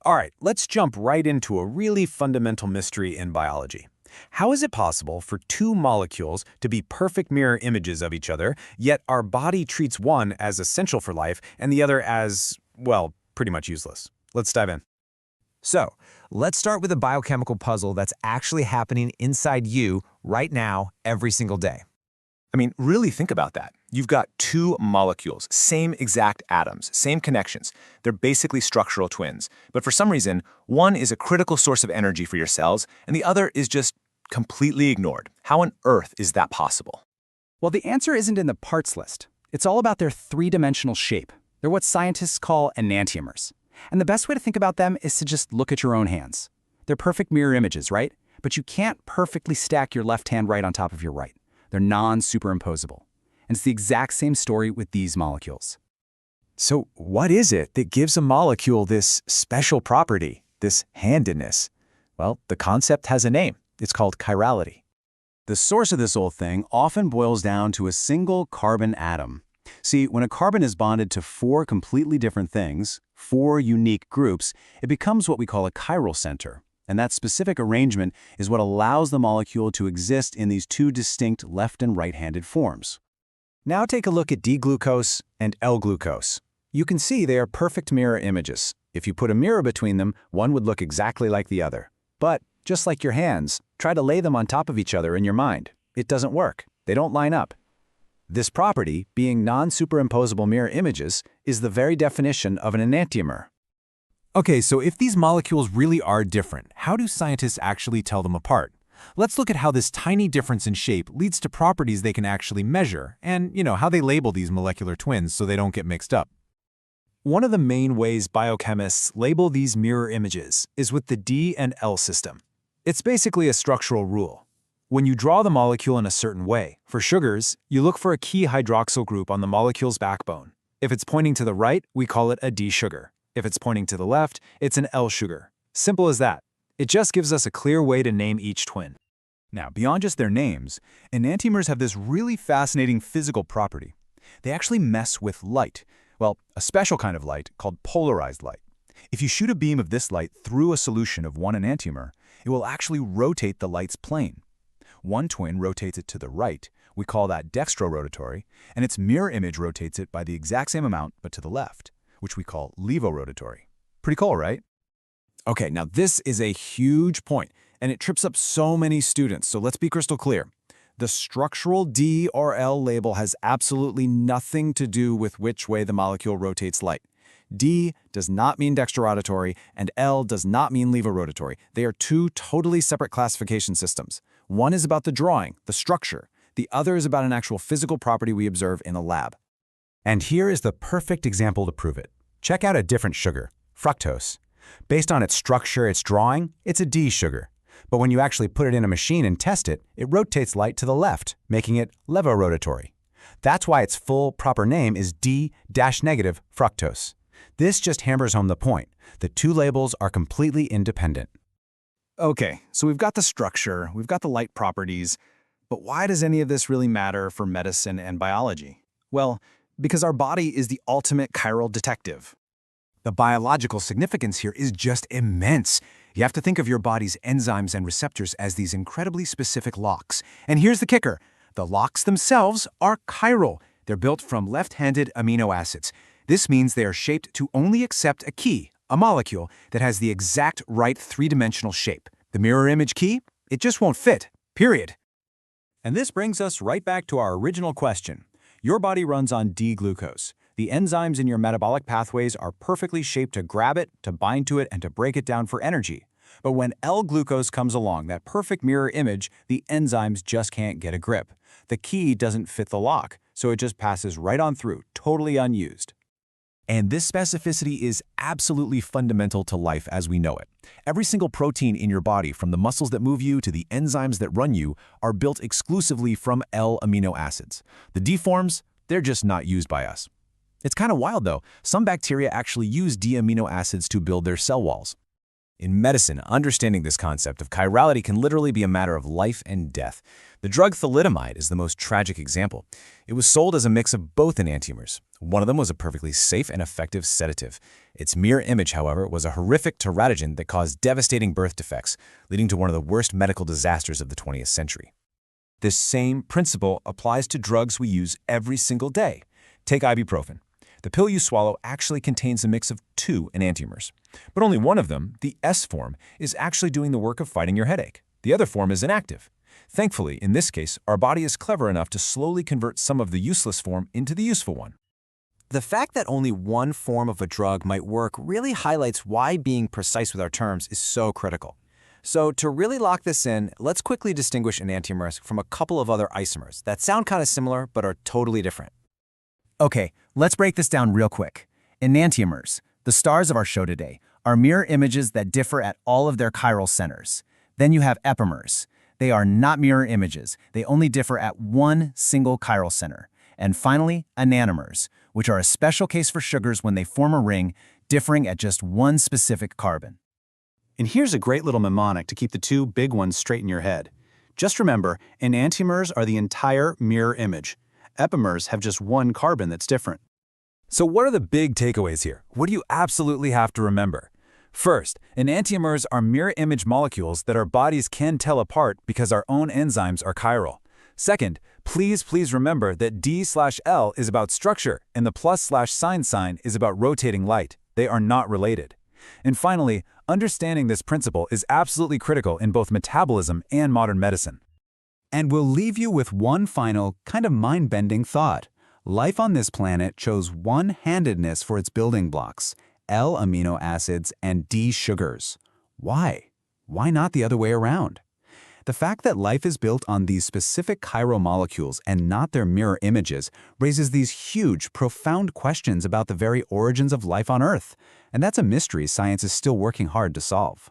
All right, let's jump right into a really fundamental mystery in biology. How is it possible for two molecules to be perfect mirror images of each other, yet our body treats one as essential for life and the other as, well, pretty much useless? Let's dive in. So, let's start with a biochemical puzzle that's actually happening inside you right now, every single day. I mean, really think about that. You've got two molecules, same exact atoms, same connections. They're basically structural twins. But for some reason, one is a critical source of energy for your cells, and the other is just completely ignored. How on earth is that possible? Well, the answer isn't in the parts list. It's all about their three-dimensional shape. They're what scientists call enantiomers. And the best way to think about them is to just look at your own hands. They're perfect mirror images, right? But you can't perfectly stack your left hand right on top of your right. They're non-superimposable. And it's the exact same story with these molecules. So, what is it that gives a molecule this special property, this handedness? Well, the concept has a name. It's called chirality. The source of this whole thing often boils down to a single carbon atom. See, when a carbon is bonded to four completely different things, four unique groups, it becomes what we call a chiral center. And that specific arrangement is what allows the molecule to exist in these two distinct left and right-handed forms. Now take a look at D-glucose and L-glucose. You can see they are perfect mirror images. If you put a mirror between them, one would look exactly like the other. But, just like your hands, try to lay them on top of each other in your mind. It doesn't work. They don't line up. This property, being non-superimposable mirror images, is the very definition of an enantiomer. Okay, so if these molecules really are different, how do scientists actually tell them apart? Let's look at how this tiny difference in shape leads to properties they can actually measure, and, how they label these molecular twins so they don't get mixed up. One of the main ways biochemists label these mirror images is with the D and L system. It's basically a structural rule. When you draw the molecule in a certain way, for sugars, you look for a key hydroxyl group on the molecule's backbone. If it's pointing to the right, we call it a D sugar. If it's pointing to the left, it's an L sugar. Simple as that. It just gives us a clear way to name each twin. Now, beyond just their names, enantiomers have this really fascinating physical property. They actually mess with light. Well, a special kind of light called polarized light. If you shoot a beam of this light through a solution of one enantiomer, it will actually rotate the light's plane. One twin rotates it to the right, we call that dextrorotatory, and its mirror image rotates it by the exact same amount but to the left, which we call levorotatory. Pretty cool, right? Okay, now this is a huge point, and it trips up so many students, so let's be crystal clear. The structural D or L label has absolutely nothing to do with which way the molecule rotates light. D does not mean dextrorotatory, and L does not mean levorotatory. They are two totally separate classification systems. One is about the drawing, the structure. The other is about an actual physical property we observe in a lab. And here is the perfect example to prove it. Check out a different sugar, fructose. Based on its structure, its drawing, it's a D sugar. But when you actually put it in a machine and test it, it rotates light to the left, making it levorotatory. That's why its full, proper name is D-negative fructose. This just hammers home the point. The two labels are completely independent. Okay, so we've got the structure, we've got the light properties, but why does any of this really matter for medicine and biology? Well, because our body is the ultimate chiral detective. The biological significance here is just immense. You have to think of your body's enzymes and receptors as these incredibly specific locks. And here's the kicker. The locks themselves are chiral. They're built from left-handed amino acids. This means they are shaped to only accept a key, a molecule, that has the exact right three-dimensional shape. The mirror image key? It just won't fit, period. And this brings us right back to our original question. Your body runs on D-glucose. The enzymes in your metabolic pathways are perfectly shaped to grab it, to bind to it, and to break it down for energy. But when L-glucose comes along, that perfect mirror image, the enzymes just can't get a grip. The key doesn't fit the lock, so it just passes right on through, totally unused. And this specificity is absolutely fundamental to life as we know it. Every single protein in your body, from the muscles that move you to the enzymes that run you, are built exclusively from L amino acids. The D forms, they're just not used by us. It's kind of wild though. Some bacteria actually use D amino acids to build their cell walls. In medicine, understanding this concept of chirality can literally be a matter of life and death. The drug thalidomide is the most tragic example. It was sold as a mix of both enantiomers. One of them was a perfectly safe and effective sedative. Its mirror image, however, was a horrific teratogen that caused devastating birth defects, leading to one of the worst medical disasters of the 20th century. This same principle applies to drugs we use every single day. Take ibuprofen. The pill you swallow actually contains a mix of two enantiomers. But only one of them, the S form, is actually doing the work of fighting your headache. The other form is inactive. Thankfully, in this case, our body is clever enough to slowly convert some of the useless form into the useful one. The fact that only one form of a drug might work really highlights why being precise with our terms is so critical. So to really lock this in, let's quickly distinguish enantiomers from a couple of other isomers that sound kind of similar but are totally different. Okay, let's break this down real quick. Enantiomers, the stars of our show today, are mirror images that differ at all of their chiral centers. Then you have epimers. They are not mirror images. They only differ at one single chiral center. And finally, enantiomers, which are a special case for sugars when they form a ring, differing at just one specific carbon. And here's a great little mnemonic to keep the two big ones straight in your head. Just remember, enantiomers are the entire mirror image. Epimers have just one carbon that's different. So what are the big takeaways here? What do you absolutely have to remember? First, enantiomers are mirror image molecules that our bodies can tell apart because our own enzymes are chiral. Second, please remember that D/L is about structure and the +/sign sign is about rotating light. They are not related. And finally, understanding this principle is absolutely critical in both metabolism and modern medicine. And we'll leave you with one final, kind of mind-bending thought. Life on this planet chose one-handedness for its building blocks, L amino acids and D sugars. Why? Why not the other way around? The fact that life is built on these specific chiral molecules and not their mirror images raises these huge, profound questions about the very origins of life on Earth. And that's a mystery science is still working hard to solve.